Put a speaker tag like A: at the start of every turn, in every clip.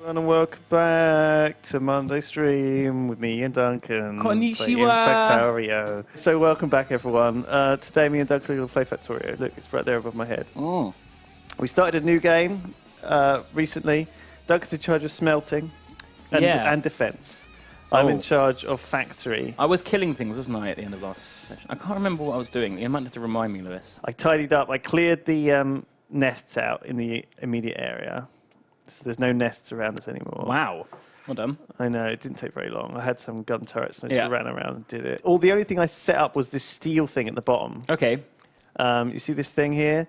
A: And welcome back to Monday Stream with me and Duncan.
B: Konnichiwa.
A: Factorio. So welcome back, everyone. Today, me and Duncan will play Factorio. Look, it's right there above my head.
B: Oh.
A: We started a new game recently. Duncan's in charge of smelting and defense. I'm in charge of factory.
B: I was killing things, wasn't I, at the end of last session? I can't remember what I was doing. You might have to remind me, Lewis.
A: I tidied up. I cleared the nests out in the immediate area. So there's no nests around us anymore.
B: Wow. Well done.
A: I know, it didn't take very long. I had some gun turrets and I just ran around and did it. The only thing I set up was this steel thing at the bottom.
B: Okay.
A: You see this thing here?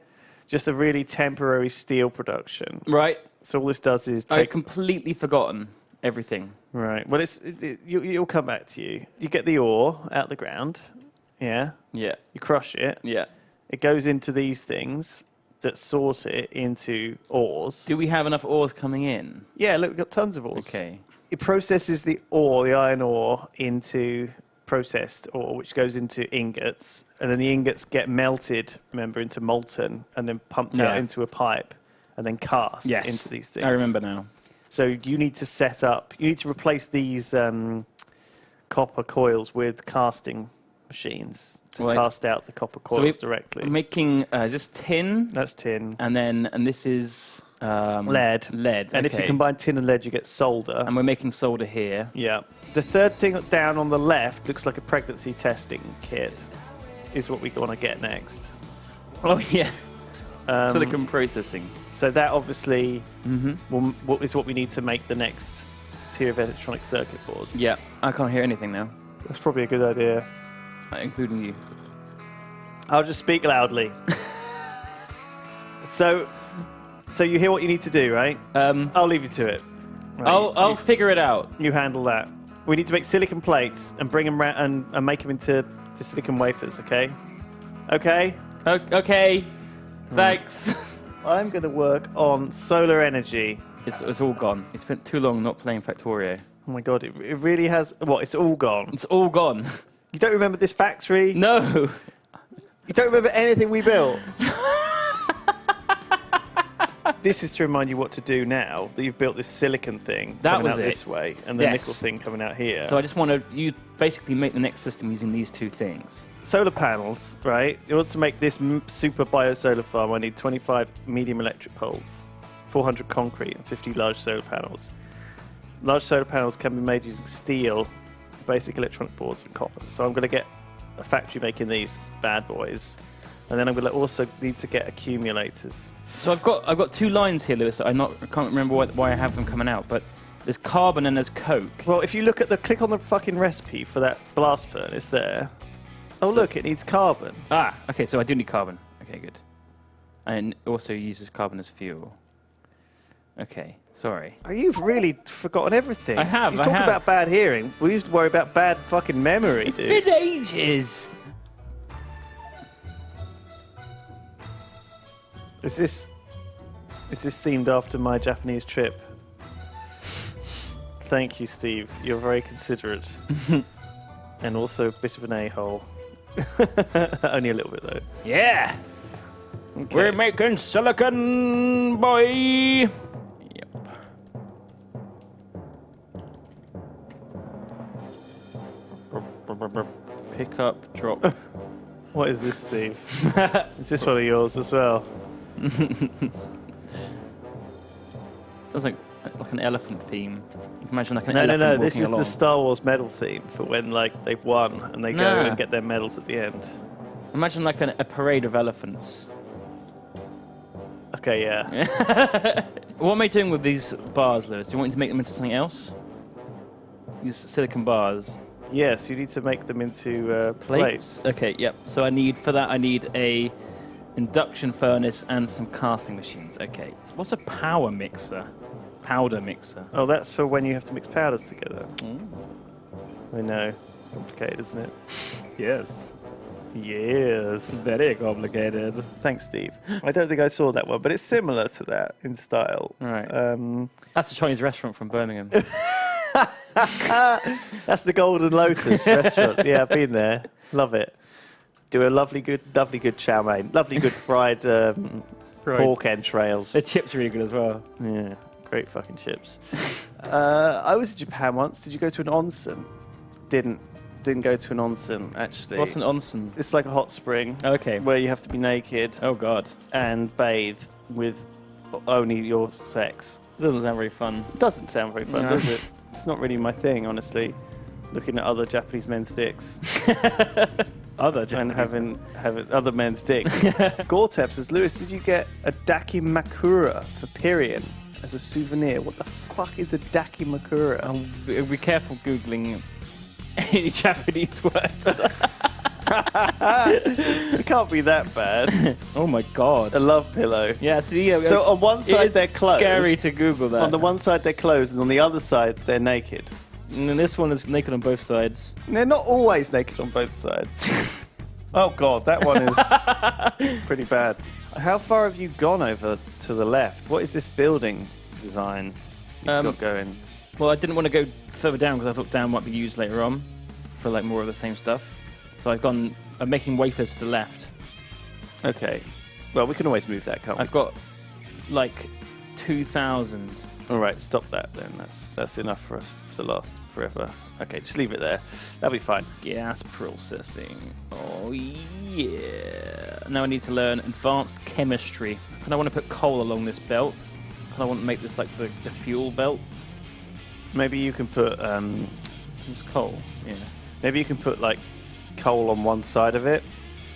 A: Just a really temporary steel production.
B: Right.
A: So all this does is take...
B: I've completely forgotten everything.
A: Right. Well, you'll come back to you. You get the ore out the ground. Yeah?
B: Yeah.
A: You crush it.
B: Yeah.
A: It goes into these things that sort it into ores.
B: Do we have enough ores coming in?
A: Yeah, look, we've got tons of ores.
B: Okay.
A: It processes the ore, the iron ore, into processed ore, which goes into ingots. And then the ingots get melted, remember, into molten, and then pumped out into a pipe, and then cast into these things.
B: I remember now.
A: So you need to replace these copper coils with casting machines to cast out the copper coils directly.
B: We're making, is this tin?
A: That's tin.
B: And this is...
A: lead.
B: Lead,
A: And if you combine tin and lead, you get solder.
B: And we're making solder here.
A: Yeah. The third thing down on the left looks like a pregnancy testing kit, is what we want to get next.
B: Oh, yeah. Silicon processing.
A: So that obviously is what we need to make the next tier of electronic circuit boards.
B: Yeah. I can't hear anything now.
A: That's probably a good idea.
B: Including you.
A: I'll just speak loudly. So you hear what you need to do, right? I'll leave you to it. Right?
B: I'll figure it out.
A: You handle that. We need to make silicon plates and bring them around and make them into the silicon wafers, okay? Okay?
B: Okay. Thanks.
A: I'm going to work on solar energy.
B: It's all gone. It's been too long not playing Factorio.
A: Oh my god, it really has... What, it's all gone?
B: It's all gone.
A: You don't remember this factory?
B: No.
A: You don't remember anything we built? This is to remind you what to do now that you've built this silicon thing coming out this way and the nickel thing coming out here.
B: So I just want to basically make the next system using these two things.
A: Solar panels, right? In order to make this super biosolar farm, I need 25 medium electric poles, 400 concrete, and 50 large solar panels. Large solar panels can be made using steel, basic electronic boards, and copper. So I'm going to get a factory making these bad boys. And then I'm going to also need to get accumulators.
B: So I've got two lines here, Lewis. I can't remember why I have them coming out, but there's carbon and there's coke.
A: Well, if you look at click on the fucking recipe for that blast furnace there. Oh, look, it needs carbon.
B: Ah, okay, so I do need carbon. Okay, good. And it also uses carbon as fuel. Okay, sorry.
A: Oh, you've really forgotten everything.
B: I have.
A: You talk about bad hearing. We used to worry about bad fucking memory,
B: It's
A: dude.
B: been ages.
A: Is this themed after my Japanese trip? Thank you, Steve. You're very considerate. And also a bit of an a-hole. Only a little bit, though.
B: Yeah.
A: Okay.
B: We're making silicon, boy. Yep. Pick up, drop.
A: What is this, Steve? Is this one of yours as well?
B: Sounds like an elephant theme. You can imagine like an elephant
A: No.
B: walking
A: This is
B: along.
A: the Star Wars medal theme for when they've won and they go and get their medals at the end.
B: Imagine like a parade of elephants.
A: Okay, yeah.
B: What am I doing with these bars, Lewis? Do you want me to make them into something else? These silicon bars.
A: Yes, you need to make them into plates.
B: Okay, yep. So I need a induction furnace and some casting machines. Okay. So what's a power mixer? Powder mixer.
A: Oh, that's for when you have to mix powders together. I know. It's complicated, isn't it?
B: Yes.
A: Yes.
B: Very complicated.
A: Thanks, Steve. I don't think I saw that one, but it's similar to that in style.
B: Right. That's a Chinese restaurant from Birmingham.
A: That's the Golden Lotus restaurant. Yeah, I've been there. Love it. Do a lovely good chow mein. Lovely good fried pork entrails.
B: The chips are really good as well.
A: Yeah. Great fucking chips. I was in Japan once. Did you go to an onsen? Didn't go to an onsen, actually.
B: What's an onsen?
A: It's like a hot spring.
B: Okay.
A: Where you have to be naked.
B: Oh, God.
A: And bathe with only your sex.
B: Doesn't sound very fun.
A: It doesn't sound very fun,
B: No.
A: does it? It's not really my thing, honestly. Looking at other Japanese men's dicks.
B: Other
A: And
B: Japanese
A: having other men's dicks. Gore-Tep says, Lewis, did you get a dakimakura for period as a souvenir? What the fuck is a dakimakura?
B: Be careful Googling any Japanese words.
A: It can't be that bad.
B: Oh my God.
A: A love pillow.
B: Yeah,
A: So on one side they're closed.
B: Scary to Google that.
A: On the one side they're closed, and on the other side they're naked.
B: And then this one is naked on both sides.
A: They're not always naked on both sides. Oh God, that one is pretty bad. How far have you gone over to the left? What is this building design you've got going?
B: Well, I didn't want to go further down because I thought down might be used later on for like more of the same stuff. So I'm making wafers to the left.
A: Okay. Well, we can always move that, can't we?
B: I've got like 2,000.
A: All right, stop that then. That's enough for us to last forever. Okay, just leave it there. That'll be fine.
B: Gas processing. Oh, yeah. Now I need to learn advanced chemistry. Kind of want to put coal along this belt. Kind of want to make this like the fuel belt.
A: Maybe you can put
B: It's coal, yeah.
A: maybe you can put like coal on one side of it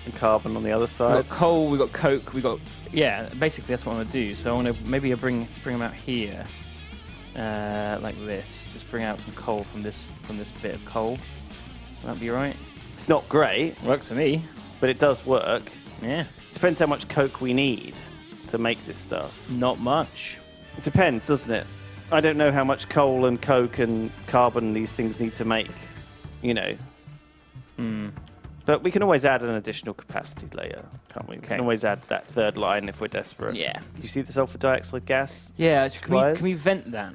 A: and carbon on the other side.
B: We've got coal, we've got coke, yeah, basically that's what I want to do. So I want to maybe bring them out here. Like this. Just bring out some coal from this bit of coal. That'd be right.
A: It's not great,
B: Works for me.
A: but it does work.
B: Yeah.
A: Depends how much coke we need to make this stuff.
B: Not much.
A: It depends, doesn't it? I don't know how much coal and coke and carbon these things need to make, you know. But we can always add an additional capacity later, can't we? We can always add that third line if we're desperate.
B: Yeah.
A: Do you see the sulfur dioxide gas?
B: Yeah, can we vent that?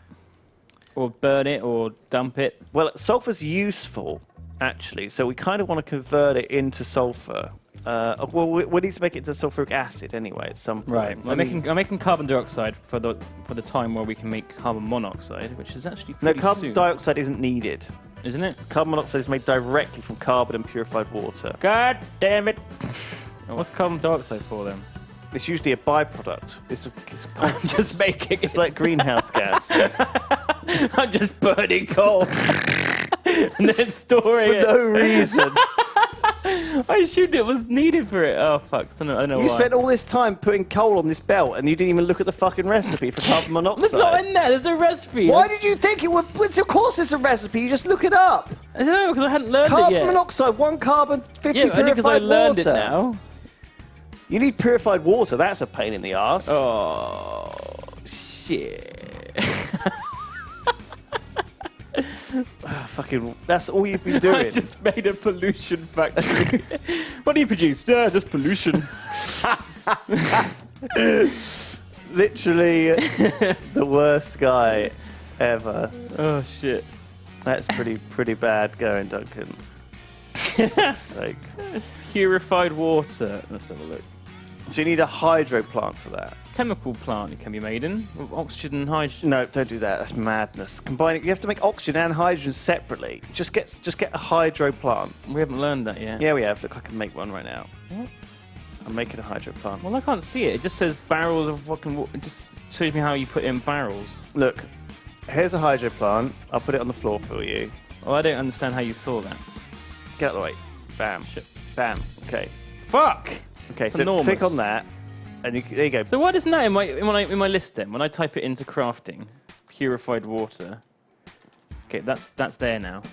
B: Or burn it or dump it?
A: Well, sulfur's useful, actually, so we kind of want to convert it into sulfur. Well, we need to make it to sulfuric acid anyway at some point.
B: Right. I'm making carbon dioxide for the time where we can make carbon monoxide, which is actually
A: No,
B: pretty
A: carbon
B: soon.
A: dioxide isn't needed.
B: Isn't it?
A: Carbon monoxide is made directly from carbon and purified water.
B: God damn it! What's carbon dioxide for then?
A: It's usually a byproduct. It's
B: I'm just making
A: It's like greenhouse gas.
B: I'm just burning coal and then storing it.
A: For no reason.
B: I assumed it was needed for it. Oh fuck! I don't know
A: You
B: why.
A: spent all this time putting coal on this belt and you didn't even look at the fucking recipe for carbon monoxide.
B: It's not in there. There's a recipe.
A: Why did you think it would? Of course it's a recipe. You just look it up.
B: I know because I hadn't learned it
A: Carbon
B: yet.
A: monoxide, 1 carbon, 50
B: Yeah, only
A: purified
B: because I learned
A: water.
B: it now.
A: You need purified water. That's a pain in the arse.
B: Oh shit!
A: Fucking, that's all you've been doing.
B: I just made a pollution factory. What do you produce? Just pollution.
A: Literally the worst guy ever.
B: Oh shit!
A: That's pretty bad going, Duncan. For fuck's sake.
B: Purified water. Let's have a look.
A: So you need a hydro plant for that.
B: Chemical plant it can be made in with oxygen and hydrogen.
A: No, don't do that. That's madness. Combining, you have to make oxygen and hydrogen separately. Just get a hydro plant.
B: We haven't learned that yet.
A: Yeah, we have. Look, I can make one right now.
B: What?
A: I'm making a hydro plant.
B: Well, I can't see it. It just says barrels of fucking water. It just shows me how you put in barrels.
A: Look, here's a hydro plant. I'll put it on the floor for you.
B: Well, I don't understand how you saw that.
A: Get out of the way. Bam. Bam. Okay.
B: Fuck!
A: Okay,
B: It's
A: so
B: enormous.
A: click on that, and there you go.
B: So why doesn't that in my list then? When I type it into crafting, purified water. Okay, that's there now.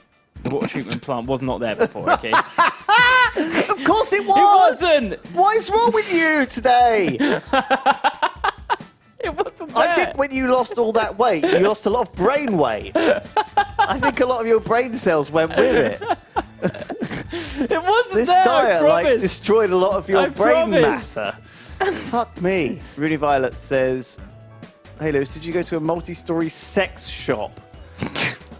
B: The water treatment plant was not there before. Okay.
A: Of course it
B: It
A: was!
B: wasn't.
A: What is wrong with you today?
B: It wasn't there.
A: I think when you lost all that weight, you lost a lot of brain weight. I think a lot of your brain cells went with it.
B: It wasn't
A: This
B: there.
A: diet
B: I
A: like
B: promise.
A: destroyed a lot of your
B: I
A: brain
B: promise.
A: matter. Fuck me. Rooney Violet says, "Hey Lewis, did you go to a multi-story sex shop?"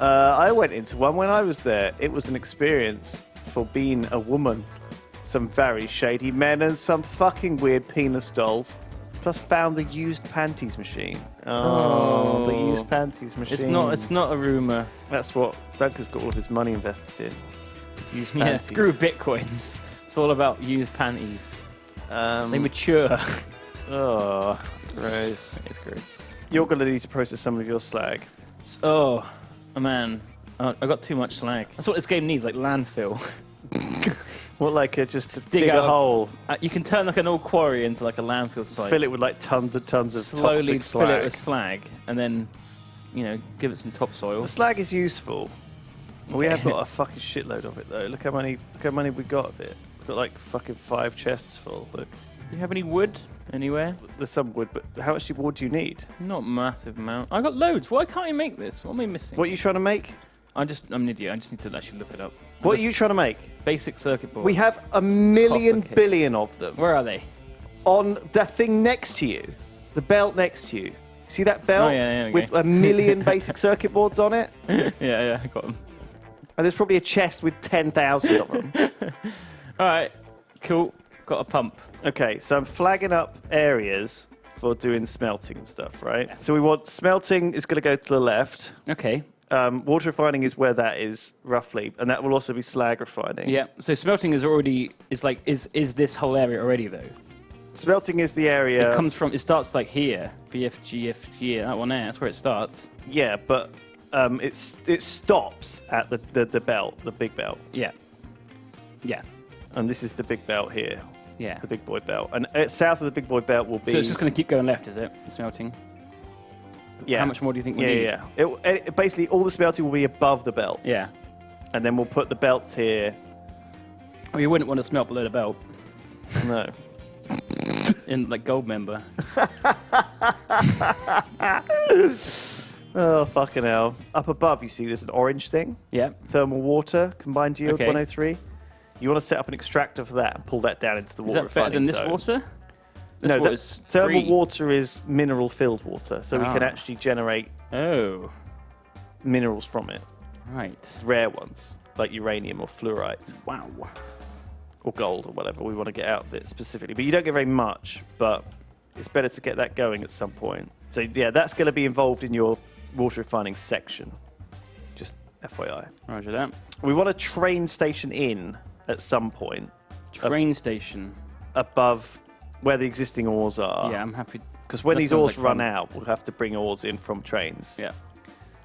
A: I went into one when I was there. It was an experience for being a woman. Some very shady men and some fucking weird penis dolls. Plus found the used panties machine. Oh, the used panties machine.
B: It's not a rumor.
A: That's what Duncan's got all of his money invested in. Used
B: Yeah,
A: panties.
B: screw bitcoins. It's all about used panties. They mature.
A: Oh, gross.
B: It's gross.
A: You're going to need to process some of your slag.
B: Oh, man. I got too much slag. That's what this game needs, like landfill.
A: What, like just to
B: dig
A: dig a
B: out-
A: hole,
B: You can turn like an old quarry into like a landfill site.
A: fill it with like tons of
B: slowly
A: toxic
B: fill
A: slag.
B: it with slag, and then, give it some topsoil.
A: The slag is useful. We have got a fucking shitload of it though. Look how many we got of it. We've got like fucking 5 chests full. Look,
B: Do you have any wood anywhere?
A: there's some wood, but how much wood do you need?
B: Not a massive amount. I got loads. Why can't I make this? What am I missing?
A: What are you trying to make?
B: I'm an idiot. I just need to actually look it up.
A: What are you trying to make?
B: Basic circuit boards.
A: We have a million
B: Copper cake.
A: billion of them
B: Where are they?
A: on the thing next to you, the belt next to you. See that belt
B: Oh, yeah,
A: with
B: okay.
A: a million basic circuit boards on it?
B: yeah, I got them.
A: And there's probably a chest with 10,000 of them.
B: All right, cool. Got a pump.
A: Okay, so I'm flagging up areas for doing smelting and stuff, right? So we want smelting is going to go to the left.
B: Okay.
A: Water refining is where that is roughly, and that will also be slag refining.
B: Yeah. So smelting is this whole area already though?
A: Smelting is the area.
B: It starts like here. BFGFG, that one there. That's where it starts.
A: Yeah, but it stops at the belt, the big belt,
B: Yeah. Yeah.
A: and this is the big belt here,
B: Yeah.
A: the big boy belt, and south of the big boy belt will be.
B: So it's just going to keep going left, is it? Smelting.
A: Yeah.
B: How much more do you think we
A: Yeah,
B: need?
A: yeah. It basically all the smelting will be above the belts.
B: Yeah.
A: And then we'll put the belts here.
B: Oh, you wouldn't want to smelt below the belt
A: No.
B: in like gold member.
A: Oh, fucking hell. Up above, you see there's an orange thing.
B: Yeah.
A: Thermal water, combined yield
B: Okay.
A: 103. You want to set up an extractor for that and pull that down into the
B: Is
A: water
B: that better than this
A: zone.
B: water? This
A: No,
B: water is
A: thermal
B: free.
A: water is mineral-filled water, so we can
B: Ah.
A: actually generate
B: Oh,
A: minerals from it.
B: right.
A: Rare ones, like uranium or fluorite
B: Wow.
A: or gold or whatever we want to get out of it specifically. But you don't get very much, but it's better to get that going at some point. So yeah, that's going to be involved in your water refining section. Just FYI.
B: Roger that.
A: We want a train station in at some point
B: Train station.
A: above where the existing ores are.
B: Yeah, I'm happy.
A: Because when
B: That
A: these
B: sounds
A: ores
B: like
A: run
B: fun.
A: out, we'll have to bring ores in from trains.
B: Yeah.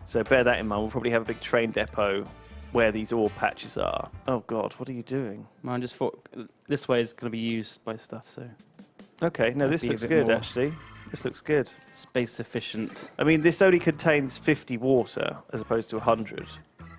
A: So bear that in mind. We'll probably have a big train depot where these ore patches are. Oh God, what are you doing?
B: I just thought this way is going to be used by stuff, so
A: Okay, no,
B: That'd
A: this
B: be a
A: looks
B: bit
A: good
B: more-
A: actually. This looks good.
B: space efficient.
A: I mean, this only contains 50 water as opposed to 100,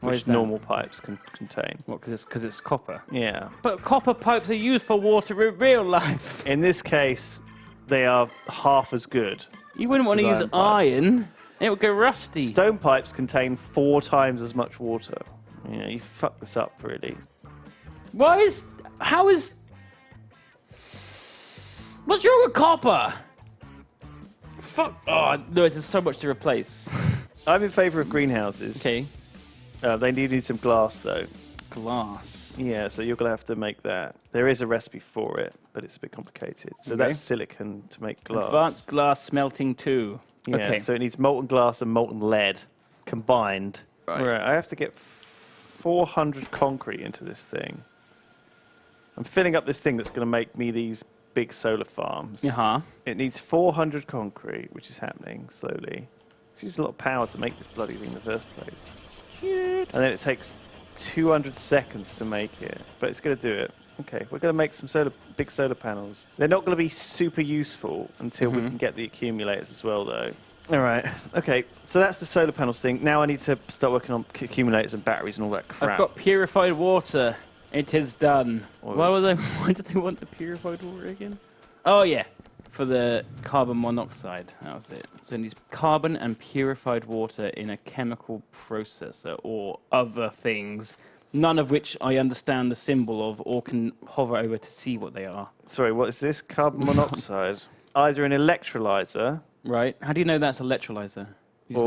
B: Why
A: which
B: is that?
A: normal pipes can contain.
B: What? Because it's copper.
A: Yeah.
B: But copper pipes are used for water in real life.
A: In this case, they are half as good.
B: You wouldn't want to
A: As
B: use
A: iron
B: iron. It would go rusty.
A: Stone pipes contain 4 times as much water. Yeah, you fucked this up, really.
B: How is... What's wrong with copper? Fuck. Oh, no, there's so much to replace.
A: I'm in favour of greenhouses.
B: Okay.
A: They need some glass, though.
B: Glass.
A: Yeah, so you're going to have to make that. There is a recipe for it, but it's a bit complicated. So
B: Okay.
A: that's silicon to make glass.
B: Advanced glass smelting too.
A: Yeah,
B: Okay.
A: so it needs molten glass and molten lead combined.
B: Right.
A: I have to get 400 concrete into this thing. I'm filling up this thing that's going to make me these big solar farms.
B: Uh-huh.
A: It needs 400 concrete, which is happening slowly. It's used a lot of power to make this bloody thing in the first place.
B: Shit.
A: And then it takes 200 seconds to make it, but it's going to do it. Okay, we're going to make some big solar panels. They're not going to be super useful until we can get the accumulators as well, though. All right. Okay, so that's the solar panels thing. Now I need to start working on accumulators and batteries and all that crap.
B: I've got purified water. It is done.
A: Oiled.
B: Why did they want the purified water again? Oh, yeah. For the carbon monoxide. That was it. So it needs carbon and purified water in a chemical processor or other things, none of which I understand the symbol of or can hover over to see what they are.
A: Sorry, what is this? Carbon monoxide. Either an electrolyzer.
B: Right? How do you know that's electrolyzer? You just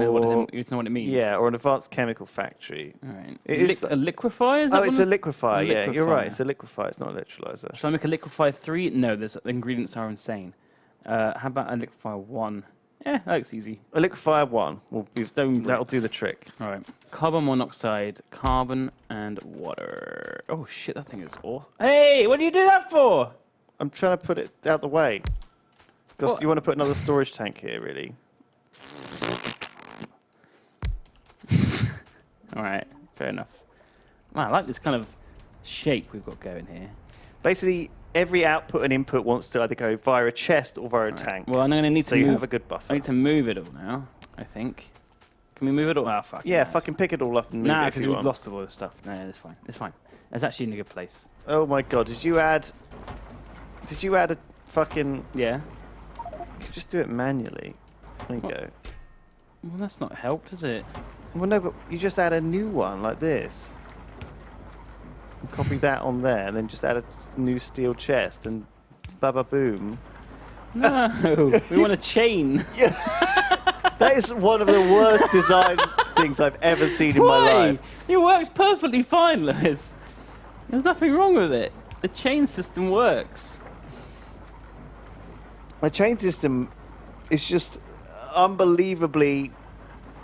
B: know what it means?
A: Yeah, or an advanced chemical factory.
B: All right.
A: It is-
B: A liquefier? Is that
A: Oh, it's
B: one?
A: a liquefier. Yeah, you're right.
B: liquefier.
A: It's a liquefier. It's not an electrolyzer.
B: Shall I make a liquefier 3? No, the ingredients are insane. How about a liquefier 1? Yeah, that looks easy.
A: A liquefied one will be
B: Stone
A: that'll
B: bricks.
A: do the trick.
B: All right. Carbon monoxide, carbon, and water. Oh, shit, that thing is awesome. Hey, what do you do that for?
A: I'm trying to put it out the way. Because
B: What?
A: you want to put another storage tank here, really.
B: All right, fair enough. Man, I like this kind of shape we've got going here.
A: Basically, every output and input wants to either go via a chest or via a tank.
B: Well, I'm going to need
A: So
B: to
A: you
B: move.
A: have a good buffer.
B: I need to move it all now, I think. Can we move it all? Oh, fuck.
A: Yeah,
B: no,
A: fucking pick it all up and move
B: Nah,
A: it if
B: because
A: you
B: we've
A: want.
B: lost all the stuff. No, it's fine. It's fine. It's actually in a good place.
A: Oh my god, did you add a fucking...
B: Yeah.
A: You could just do it manually. There you
B: What?
A: go.
B: Well, that's not helped, is it?
A: Well, no, but you just add a new one like this. And copy that on there, and then just add a new steel chest, and baba boom.
B: No, we want a chain.
A: That is one of the worst design things I've ever seen in my
B: Why?
A: life.
B: It works perfectly fine, Lewis. There's nothing wrong with it. The chain system works.
A: The chain system is just unbelievably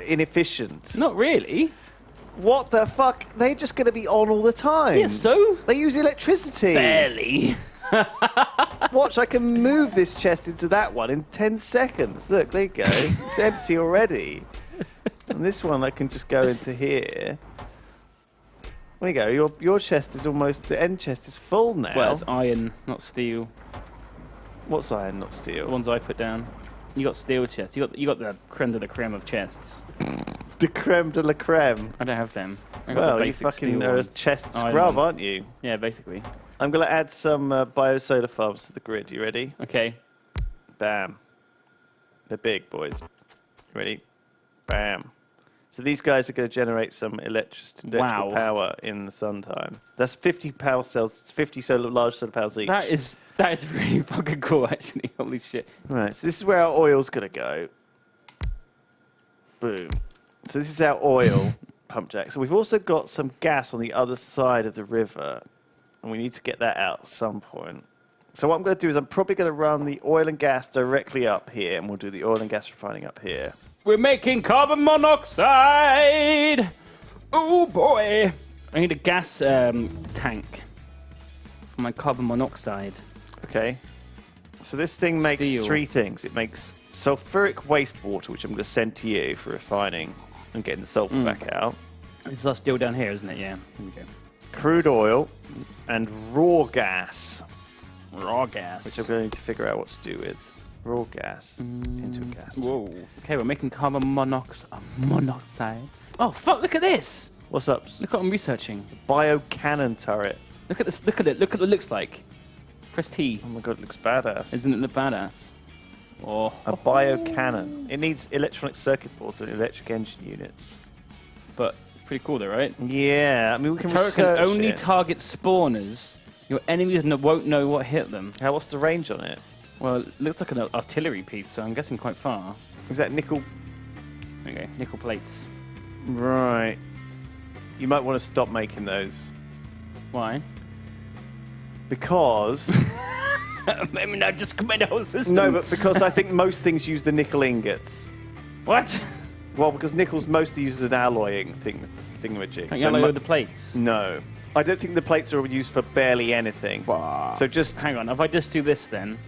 A: inefficient.
B: Not really.
A: What the fuck? They're just going to be on all the time.
B: Yeah, so?
A: They use electricity.
B: Barely.
A: Watch, I can move this chest into that one in 10 seconds. Look, there you go. It's empty already. And this one I can just go into here. There you go. Your chest is almost, the end chest is full now.
B: Well, it's iron, not steel.
A: What's iron, not
B: The
A: steel?
B: ones I put down. You got steel chests. You got the creme de la creme of chests.
A: The creme de la creme.
B: I don't have them. I got
A: Well,
B: the
A: you
B: basic
A: fucking
B: steel
A: are a
B: ones.
A: chest
B: Iron
A: scrub,
B: ones.
A: aren't you?
B: Yeah, basically.
A: I'm going to add some bio-solar farms to the grid. You ready?
B: Okay.
A: Bam. They're big, boys. Ready? Bam. So these guys are going to generate some electrical
B: Wow.
A: power in the sun time. That's 50 power cells, 50 large solar panels each.
B: That is really fucking cool, actually. Holy shit.
A: Right, so this is where our oil's going to go. Boom. So this is our oil pump jack. So we've also got some gas on the other side of the river, and we need to get that out at some point. So what I'm going to do is I'm probably going to run the oil and gas directly up here, and we'll do the oil and gas refining up here.
B: We're making carbon monoxide! Oh boy! I need a gas tank for my carbon monoxide.
A: Okay. So this thing makes
B: Steel.
A: 3 things. It makes sulfuric wastewater, which I'm going to send to you for refining and getting the sulfur back out.
B: This is our steel down here, isn't it? Yeah. Here we go.
A: Crude oil and raw gas,
B: Raw gas.
A: which I'm going to need to figure out what to do with. Raw gas into a gas tank.
B: Whoa. Okay, we're making carbon monoxide. Oh, fuck, look at this!
A: What's up?
B: Look what I'm researching.
A: Bio-cannon turret.
B: Look at this, look at it, look at what it looks like. Press T.
A: Oh my god, it looks badass.
B: Isn't it the badass? Oh.
A: A bio-cannon. It needs electronic circuit boards and electric engine units.
B: But pretty cool though, right?
A: Yeah, I mean, we can
B: Turret can
A: research
B: only
A: it.
B: target spawners. Your enemies won't know what hit them.
A: What's the range on it?
B: Well, it looks like an artillery piece, so I'm guessing quite far.
A: Is that nickel?
B: Okay, nickel plates.
A: Right. You might want to stop making those.
B: Why?
A: Because...
B: Maybe not just commit the whole system.
A: no, but because I think most things use the nickel ingots.
B: What?
A: Well, because nickel's mostly used as an alloying thingamajig.
B: Can't you alloy the plates?
A: No. I don't think the plates are used for barely anything.
B: Fuck.
A: So just...
B: Hang on, if I just do this then,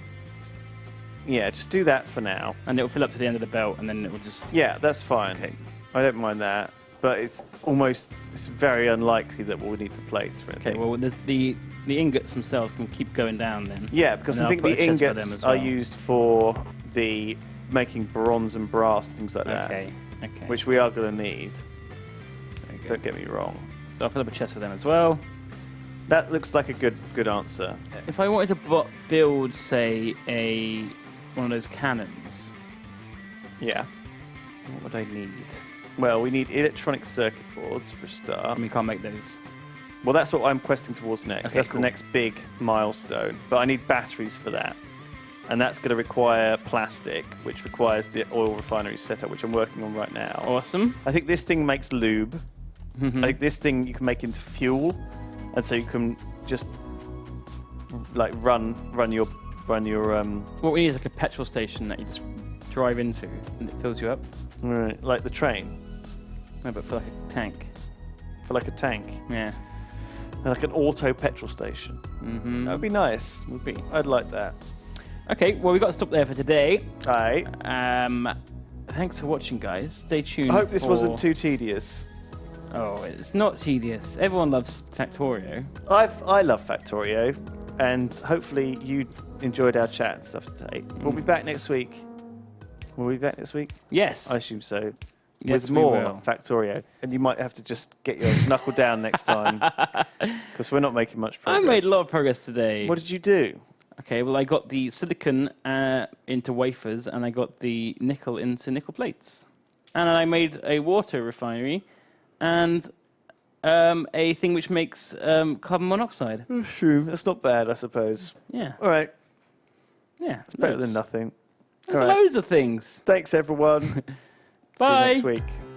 A: Yeah, just do that for now.
B: and it'll fill up to the end of the belt, and then it will just...
A: Yeah, that's fine.
B: Okay.
A: I don't mind that. But it's very unlikely that we'll need the plates for anything.
B: Okay, well, the ingots themselves can keep going down then.
A: Yeah, because
B: And
A: I
B: then
A: think
B: I'll
A: the
B: put a chest for them
A: ingots
B: as
A: are
B: well.
A: used for the making bronze and brass, things like that.
B: Okay.
A: Which we are going to need.
B: There you go.
A: Don't get me wrong.
B: So I'll fill up a chest for them as well.
A: That looks like a good answer.
B: If I wanted to build, say, one of those cannons,
A: Yeah.
B: what would I need?
A: Well, we need electronic circuit boards for a start.
B: And we can't make those.
A: Well, that's what I'm questing towards next.
B: Okay,
A: That's
B: cool.
A: the next big milestone. But I need batteries for that. And that's going to require plastic, which requires the oil refinery setup, which I'm working on right now.
B: Awesome.
A: I think this thing makes lube.
B: Mm-hmm.
A: I think this thing you can make into fuel. And so you can just like run your
B: What we need is like a petrol station that you just drive into, and it fills you up.
A: Right, like the train.
B: No, but for like a tank.
A: For like a tank.
B: Yeah.
A: Like an auto petrol station.
B: Mm-hmm.
A: That would be nice.
B: Would be.
A: I'd like that.
B: Okay, well, we got to stop there for today.
A: Aye.
B: Thanks for watching, guys. Stay tuned.
A: I hope this wasn't too tedious.
B: Oh, it's not tedious. Everyone loves Factorio.
A: I love Factorio, and hopefully you enjoyed our chat and stuff today. We'll be back next week. Will we be back next week?
B: Yes.
A: I assume so.
B: Yes,
A: With
B: we
A: more
B: will.
A: Factorio. And you might have to just get your knuckle down next time, because we're not making much progress.
B: I made a lot of progress today.
A: What did you do?
B: Okay, well, I got the silicon into wafers, and I got the nickel into nickel plates. And I made a water refinery and a thing which makes carbon monoxide.
A: True. That's not bad, I suppose.
B: Yeah.
A: All right.
B: Yeah.
A: It's better than nothing.
B: There's
A: All right.
B: loads of things.
A: Thanks, everyone.
B: Bye.
A: See you next week.